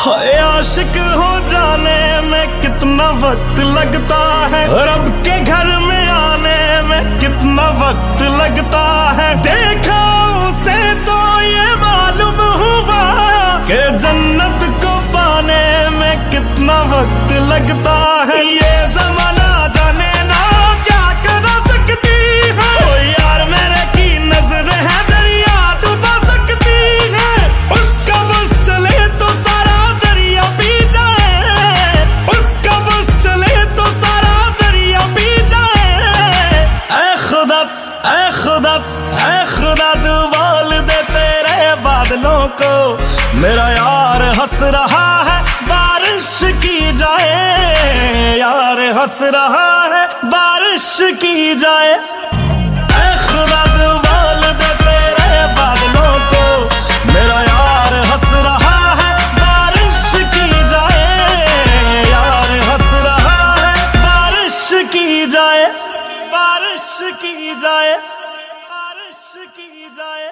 हाय आशिक हो जाने में कितना वक्त लगता है, रब के घर में आने में कितना वक्त लगता है। देखा उसे तो ये मालूम हुआ कि जन्नत को पाने में कितना वक्त लगता है। ये ज़माना जाने ना क्या कर सकती है, ओ यार मेरे की नजर है दरिया डुबा सकती है। उसका बस चले तो सारा दरिया पी जाए, उसका बस चले तो सारा दरिया पी जाए। ऐ खुदा ऐ खुदा ऐ खुदा तू बोल दे तेरे बादलों को, मेरा यार हंस रहा है बारिश की जाए, यार हंस रहा है बारिश की जाए। ऐ खुदा तू बोल दे तेरे बादलों को, मेरा यार हंस रहा है बारिश की जाए, यार हंस रहा है बारिश की जाए, बारिश की जाए, बारिश की जाए।